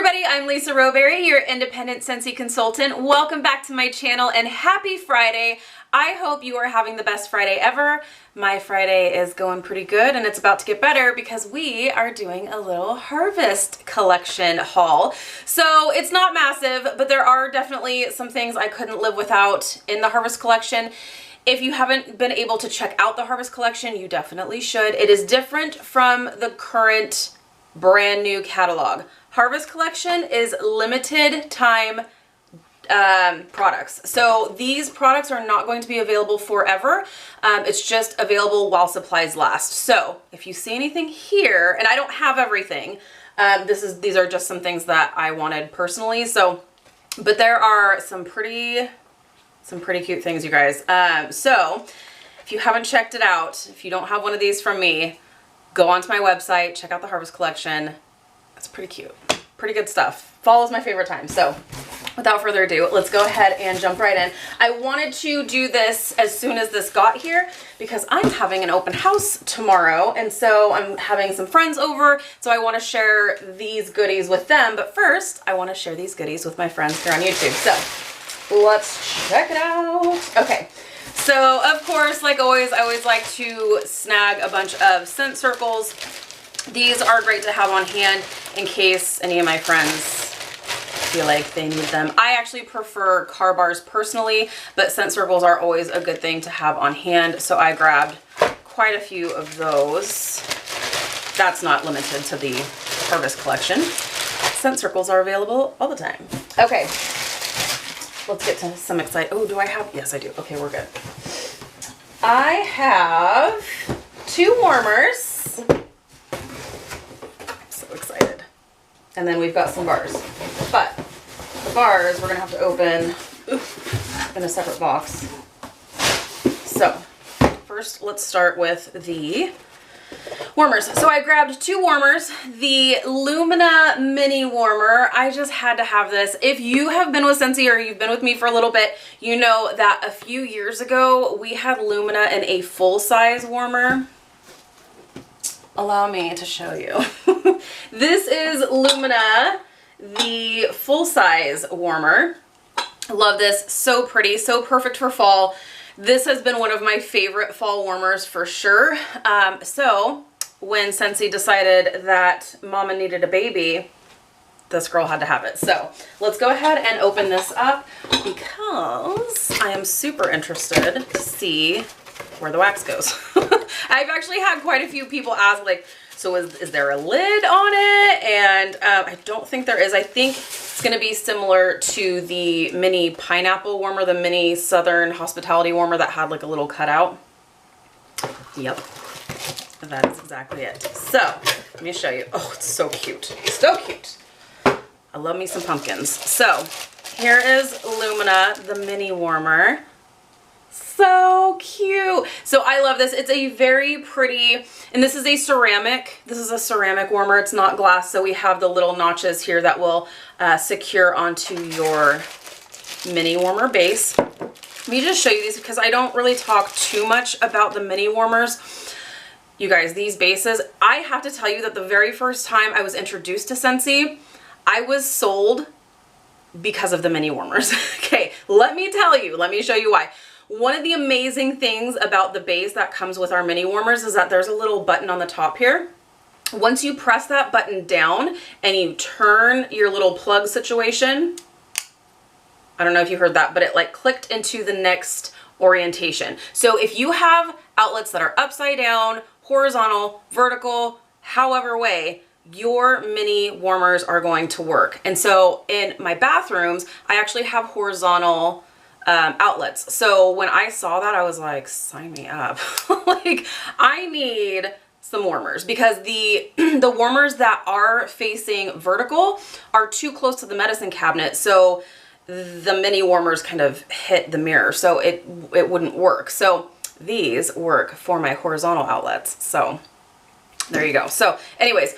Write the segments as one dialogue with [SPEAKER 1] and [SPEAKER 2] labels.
[SPEAKER 1] everybody, I'm Lisa Rowberry, your independent Scentsy consultant. Welcome back to my channel and happy Friday. I hope you are having the best Friday ever. My Friday is going pretty good and it's about to get better because we are doing a little harvest collection haul. So it's not massive, but there are definitely some things I couldn't live without in the harvest collection. If you haven't been able to check out the harvest collection, you definitely should. It is different from the current brand new catalog. Harvest collection is limited time products. So these products are not going to be available forever. It's just available while supplies last. So if you see anything here, and I don't have everything, these are just some things that I wanted personally. So, but there are some pretty cute things, you guys. So if you haven't checked it out, if you don't have one of these from me, go onto my website, check out the harvest collection. It's pretty cute. Pretty good stuff. Fall is my favorite time. So without further ado, let's go ahead and jump right in. I wanted to do this as soon as this got here because I'm having an open house tomorrow. And so I'm having some friends over. So I want to share these goodies with them. But first, I want to share these goodies with my friends here on YouTube. So let's check it out. Okay. So of course, like always, I always like to snag a bunch of scent circles. These are great to have on hand in case any of my friends feel like they need them. I actually prefer car bars personally, but scent circles are always a good thing to have on hand. So I grabbed quite a few of those. That's not limited to the harvest collection. Scent circles are available all the time. Okay, let's get to some exciting. Oh, do I have? Yes, I do. Okay, we're good. I have 2 warmers. Excited. And then we've got some bars, but the bars we're gonna have to open in a separate box. So first let's start with the warmers. So I grabbed 2 warmers. The Lumina mini warmer, I just had to have this. If you have been with Scentsy or you've been with me for a little bit, you know that a few years ago we had Lumina in a full-size warmer. Allow me to show you. This is Lumina, the full-size warmer. I love this. So pretty, so perfect for fall. This has been one of my favorite fall warmers for sure. So when Scentsy decided that Mama needed a baby, this girl had to have it. So let's go ahead and open this up because I am super interested to see where the wax goes. I've actually had quite a few people ask, like, so is there a lid on it? And I don't think there is. I think it's going to be similar to the mini pineapple warmer, the mini Southern hospitality warmer that had like a little cutout. Yep, that is exactly it. So let me show you. Oh, it's so cute. So cute. I love me some pumpkins. So here is Lumina, the mini warmer. So cute. So I love this. It's a very pretty, and this is a ceramic. This is a ceramic warmer. It's not glass. So we have the little notches here that will secure onto your mini warmer base. Let me just show you these because I don't really talk too much about the mini warmers. You guys, these bases, I have to tell you that the very first time I was introduced to Scentsy, I was sold because of the mini warmers. Okay, let me tell you, let me show you why. One of the amazing things about the base that comes with our mini warmers is that there's a little button on the top here. Once you press that button down and you turn your little plug situation, I don't know if you heard that, but it like clicked into the next orientation. So if you have outlets that are upside down, horizontal, vertical, however way, your mini warmers are going to work. And so in my bathrooms, I actually have horizontal outlets. So when I saw that, I was like, sign me up. Like, I need some warmers because the warmers that are facing vertical are too close to the medicine cabinet. So the mini warmers kind of hit the mirror. So it wouldn't work. So these work for my horizontal outlets. So there you go. So anyways,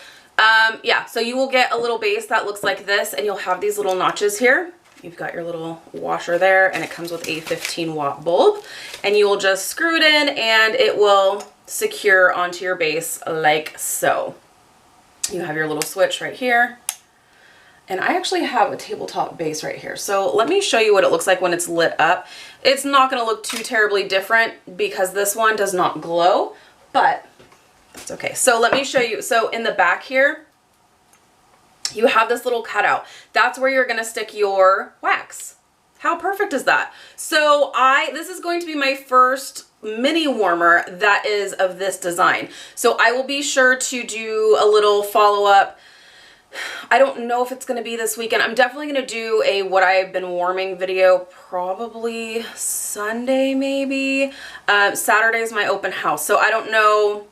[SPEAKER 1] yeah, so you will get a little base that looks like this and you'll have these little notches here. You've got your little washer there and it comes with a 15-watt bulb and you will just screw it in and it will secure onto your base like so. You have your little switch right here. And I actually have a tabletop base right here. So let me show you what it looks like when it's lit up. It's not gonna look too terribly different because this one does not glow, but that's okay. So let me show you. So in the back here, you have this little cutout. That's where you're gonna stick your wax. How perfect is that? So this is going to be my first mini warmer that is of this design. So I will be sure to do a little follow-up. I don't know if it's going to be this weekend. I'm definitely going to do a what I've been warming video probably Sunday maybe. Saturday is my open house. So I don't know.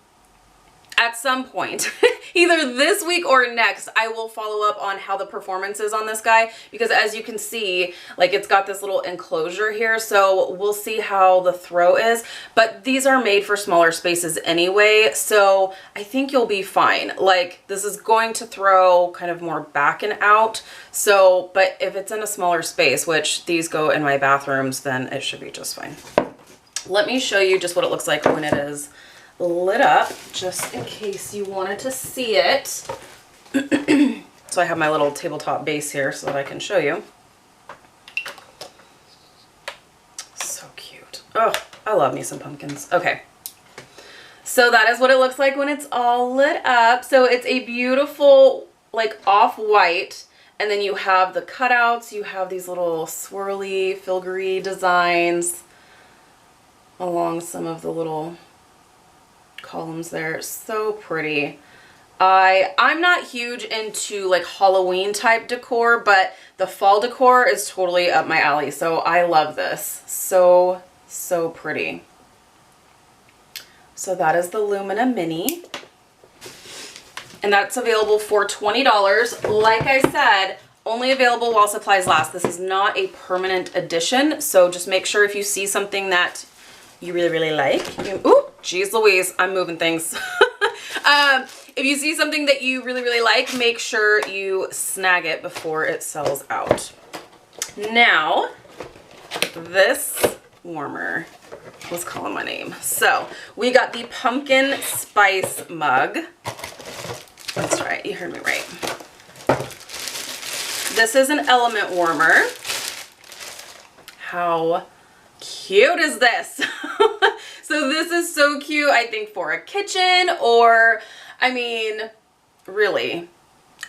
[SPEAKER 1] At some point, either this week or next, I will follow up on how the performance is on this guy, because as you can see, like it's got this little enclosure here, so we'll see how the throw is. But these are made for smaller spaces anyway, so I think you'll be fine. Like this is going to throw kind of more back and out, so, but if it's in a smaller space, which these go in my bathrooms, then it should be just fine. Let me show you just what it looks like when it is lit up, just in case you wanted to see it. So I have my little tabletop base here so that I can show you. So cute. Oh, I love me some pumpkins. Okay. So that is what it looks like when it's all lit up. So it's a beautiful, like off-white, and then you have the cutouts, you have these little swirly, filigree designs along some of the little columns there. So pretty. I'm not huge into like Halloween type decor, but the fall decor is totally up my alley. So I love this. So pretty. So that is the Lumina Mini. And that's available for $20. Like I said, only available while supplies last. This is not a permanent addition. So just make sure if you see something that you really like, ooh, geez Louise, I'm moving things. If you see something that you really like, make sure you snag it before it sells out. Now, this warmer was calling my name. So we got the pumpkin spice mug. That's right, you heard me right. This is an element warmer. How cute is this? So this is so cute, I think, for a kitchen, or I mean, really,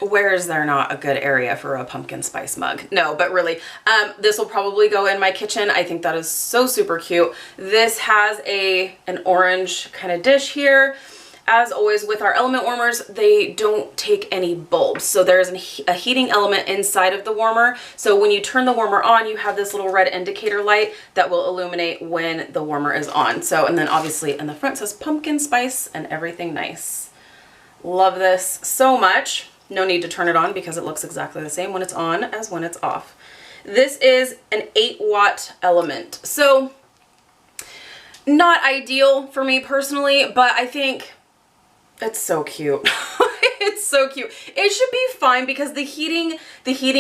[SPEAKER 1] where is there not a good area for a pumpkin spice mug? No, but really, this will probably go in my kitchen. I think that is so super cute. This has an orange kind of dish here. As always with our element warmers, they don't take any bulbs. So there's a heating element inside of the warmer. So when you turn the warmer on, you have this little red indicator light that will illuminate when the warmer is on. So, and then obviously in the front says pumpkin spice and everything nice. Love this so much. No need to turn it on because it looks exactly the same when it's on as when it's off. This is an 8-watt element. So not ideal for me personally, but I think it's so cute. It's so cute. It should be fine because the heating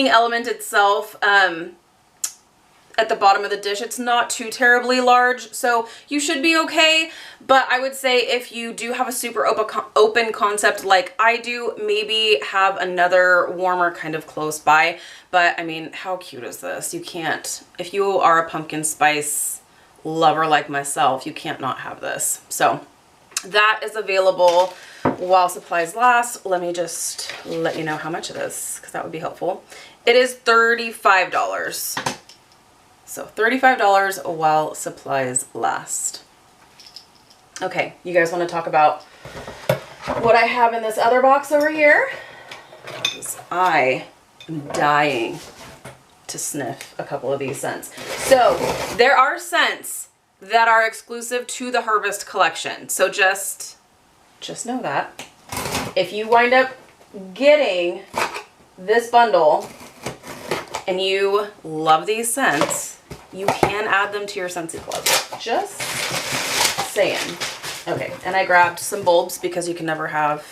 [SPEAKER 1] element itself, at the bottom of the dish, it's not too terribly large, so you should be okay. But I would say if you do have a super open concept like I do, maybe have another warmer kind of close by. But I mean, how cute is this? You can't, if you are a pumpkin spice lover like myself, you can't not have this. So that is available while supplies last. Let me just let you know how much it is, because that would be helpful. It is $35. So $35 while supplies last. Okay, you guys want to talk about what I have in this other box over here? I am dying to sniff a couple of these scents. So there are scents that are exclusive to the Harvest collection. So just know that. If you wind up getting this bundle and you love these scents, you can add them to your Scentsy Club. Just saying. Okay, and I grabbed some bulbs because you can never have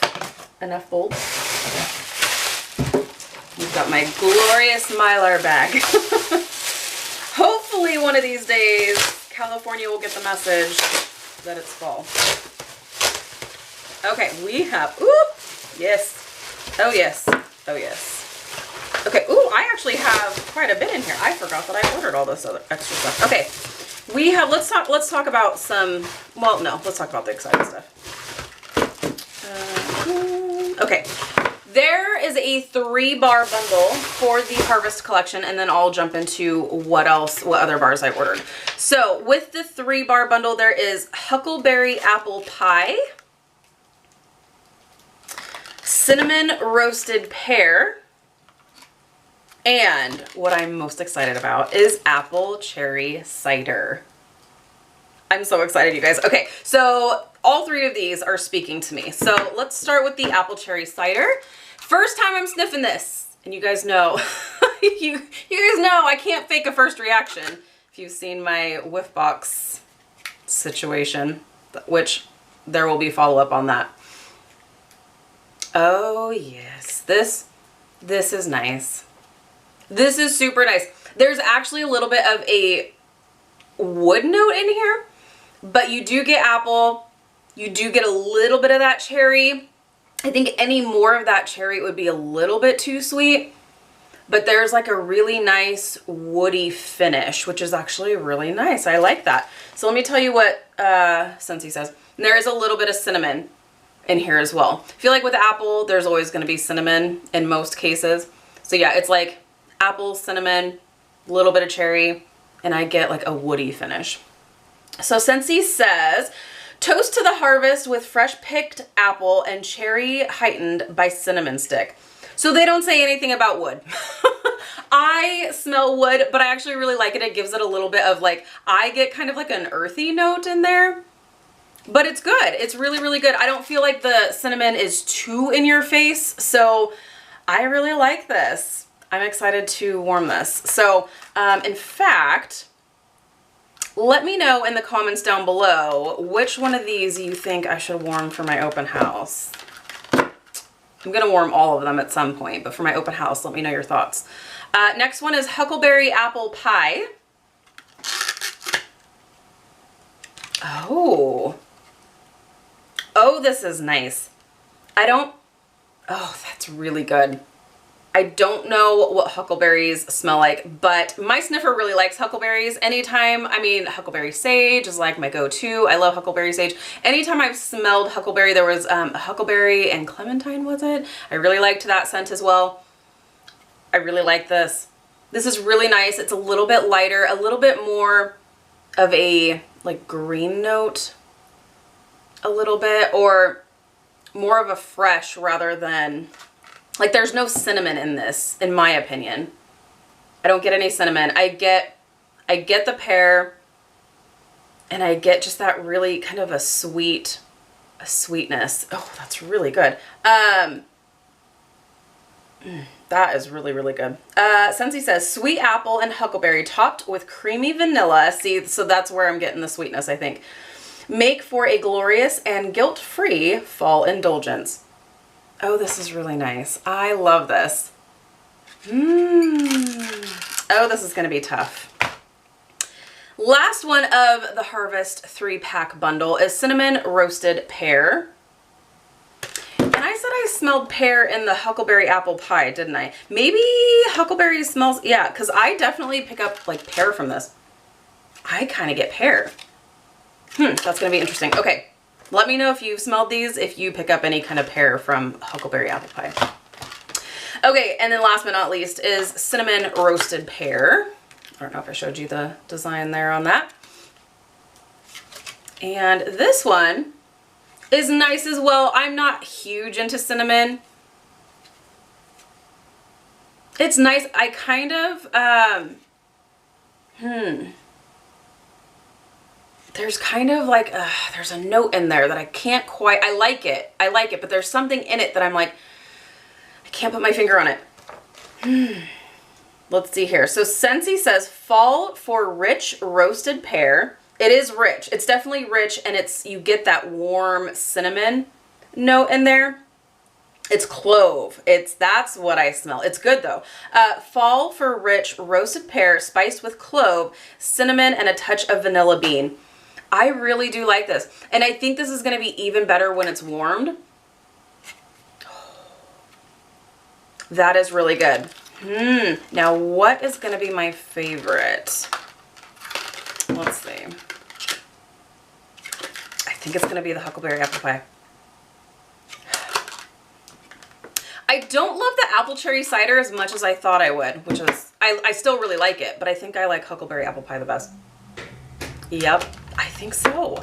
[SPEAKER 1] enough bulbs. You've got my glorious Mylar bag. Hopefully one of these days, California will get the message that it's fall. Okay, we have, ooh, yes, oh yes, oh yes. actually have quite a bit in here. I forgot that I ordered all this other extra stuff. Okay, we have, let's talk about some, well, no, let's talk about the exciting stuff. Okay, there is a 3-bar bundle for the Harvest collection, and then I'll jump into what other bars I ordered. So with the 3-bar bundle, there is Huckleberry Apple Pie, Cinnamon Roasted Pear, and what I'm most excited about is Apple Cherry Cider. I'm so excited, you guys. Okay, so all 3 of these are speaking to me. So let's start with the Apple Cherry Cider. First time I'm sniffing this, and you guys know, you guys know I can't fake a first reaction. If you've seen my whiff box situation, which there will be follow-up on that. Oh yes, this is nice. This is super nice. There's actually a little bit of a wood note in here, but you do get apple. You do get a little bit of that cherry. I think any more of that cherry would be a little bit too sweet, but there's like a really nice woody finish, which is actually really nice. I like that. So let me tell you what Scentsy says. There is a little bit of cinnamon in here as well. I feel like with apple, there's always going to be cinnamon in most cases. So yeah, it's like apple, cinnamon, a little bit of cherry, and I get like a woody finish. So Scentsy says, toast to the harvest with fresh picked apple and cherry heightened by cinnamon stick. So they don't say anything about wood. I smell wood, but I actually really like it. It gives it a little bit of like, I get kind of like an earthy note in there, but it's good. It's really, really good. I don't feel like the cinnamon is too in your face. So I really like this. I'm excited to warm this. So in fact, let me know in the comments down below which one of these you think I should warm for my open house. I'm gonna warm all of them at some point, but for my open house, let me know your thoughts. Next one is Huckleberry Apple Pie. Oh, this is nice. Oh, that's really good. I don't know what huckleberries smell like, but my sniffer really likes huckleberries. Anytime, I mean, huckleberry sage is like my go-to. I love huckleberry sage. Anytime I've smelled huckleberry, there was a huckleberry and clementine, was it? I really liked that scent as well. I really like this. This is really nice. It's a little bit lighter, a little bit more of a like green note, a little bit, or more of a fresh rather than, like there's no cinnamon in this, in my opinion. I don't get any cinnamon. I get the pear, and I get just that really kind of a sweetness. Oh, that's really good. That is really, really good. Scentsy says, sweet apple and huckleberry topped with creamy vanilla. See, so that's where I'm getting the sweetness, I think. Make for a glorious and guilt-free fall indulgence. Oh, this is really nice. I love this. Oh, this is gonna be tough. Last one of the Harvest 3-pack bundle is Cinnamon Roasted Pear. And I said I smelled pear in the Huckleberry Apple Pie, didn't I? Maybe huckleberry smells, yeah, because I definitely pick up like pear from this. I kind of get pear. That's gonna be interesting. Okay. Let me know if you've smelled these, if you pick up any kind of pear from Huckleberry Apple Pie. Okay, and then last but not least is Cinnamon Roasted Pear. I don't know if I showed you the design there on that. And this one is nice as well. I'm not huge into cinnamon. It's nice. I kind of, there's kind of like, there's a note in there that I can't quite, I like it, but there's something in it that I'm like, I can't put my finger on it. Let's see here. So Scentsy says, fall for rich roasted pear. It is rich. It's definitely rich, and you get that warm cinnamon note in there. It's clove. That's what I smell. It's good though. Fall for rich roasted pear spiced with clove, cinnamon, and a touch of vanilla bean. I really do like this. And I think this is going to be even better when it's warmed. That is really good. Now what is gonna be my favorite? Let's see. I think it's gonna be the huckleberry apple pie. I don't love the apple cherry cider as much as I thought I would, which is, I still really like it, but I think I like huckleberry apple pie the best. Yep, I think so.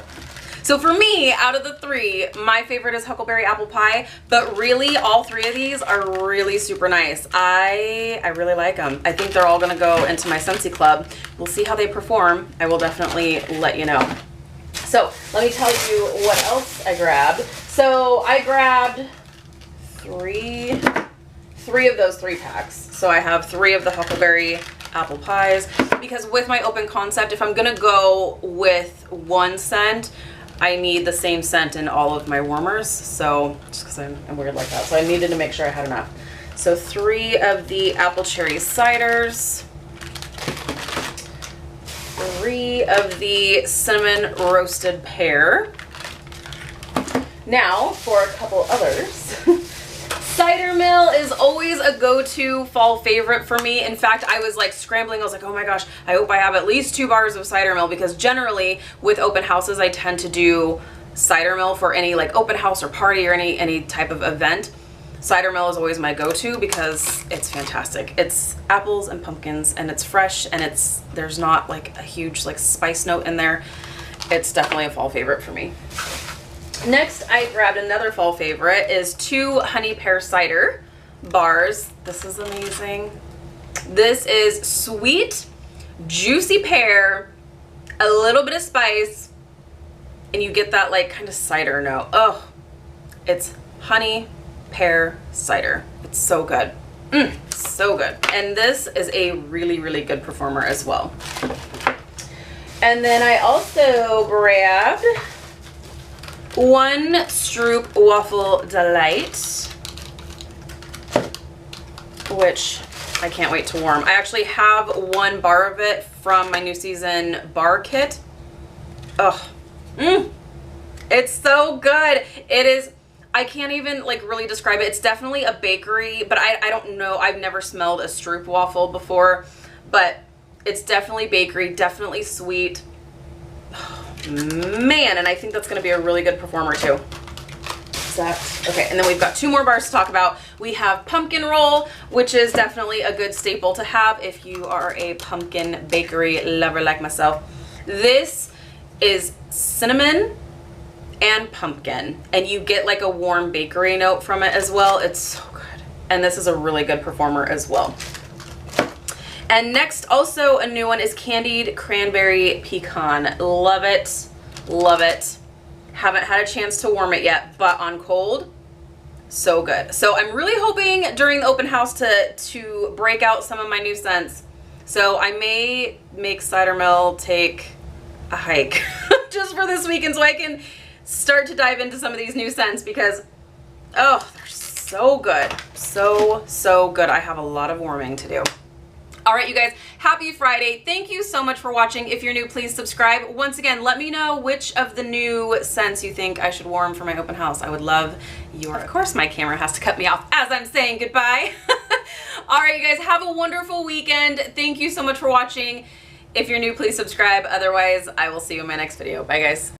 [SPEAKER 1] So for me, out of the three, my favorite is huckleberry apple pie, but really all three of these are really super nice. I really like them. I think they're all gonna go into my Scentsy Club. We'll see how they perform. I will definitely let you know. So let me tell you what else I grabbed. So I grabbed three of those 3-packs. So I have 3 of the huckleberry apple pies, because with my open concept, if I'm gonna go with one scent, I need the same scent in all of my warmers. So just because I'm weird like that, so I needed to make sure I had enough. So 3 of the apple cherry ciders, 3 of the cinnamon roasted pear. Now for a couple others. Cider mill is always a go-to fall favorite for me. In fact, I was like scrambling. I was like, oh my gosh, I hope I have at least 2 bars of cider mill, because generally with open houses, I tend to do cider mill for any like open house or party or any type of event. Cider mill is always my go-to because it's fantastic. It's apples and pumpkins and it's fresh and there's not like a huge like spice note in there. It's definitely a fall favorite for me. Next, I grabbed another fall favorite is 2 honey pear cider bars. This is amazing. This is sweet, juicy pear, a little bit of spice, and you get that like kind of cider note. Oh, it's honey pear cider. It's so good. So good. And this is a really, really good performer as well. And then I also grabbed 1 Stroop Waffle Delight, which I can't wait to warm. I actually have 1 bar of it from my new season bar kit. Oh, it's so good. It is, I can't even like really describe it. It's definitely a bakery, but I don't know. I've never smelled a Stroop waffle before, but it's definitely bakery, definitely sweet. Man, and I think that's going to be a really good performer too. Okay, and then we've got 2 more bars to talk about. We have pumpkin roll, which is definitely a good staple to have if you are a pumpkin bakery lover like myself. This is cinnamon and pumpkin, and you get like a warm bakery note from it as well. It's so good, and this is a really good performer as well. And next, also a new one is candied cranberry pecan. Love it, love it. Haven't had a chance to warm it yet, but on cold, so good. So I'm really hoping during the open house to break out some of my new scents. So I may make Cider Mill take a hike just for this weekend so I can start to dive into some of these new scents, because oh, they're so good. So good. I have a lot of warming to do. All right, you guys, happy Friday. Thank you so much for watching. If you're new, please subscribe. Once again, let me know which of the new scents you think I should warm for my open house. I would love your, of course, my camera has to cut me off as I'm saying goodbye. All right, you guys, have a wonderful weekend. Thank you so much for watching. If you're new, please subscribe. Otherwise, I will see you in my next video. Bye, guys.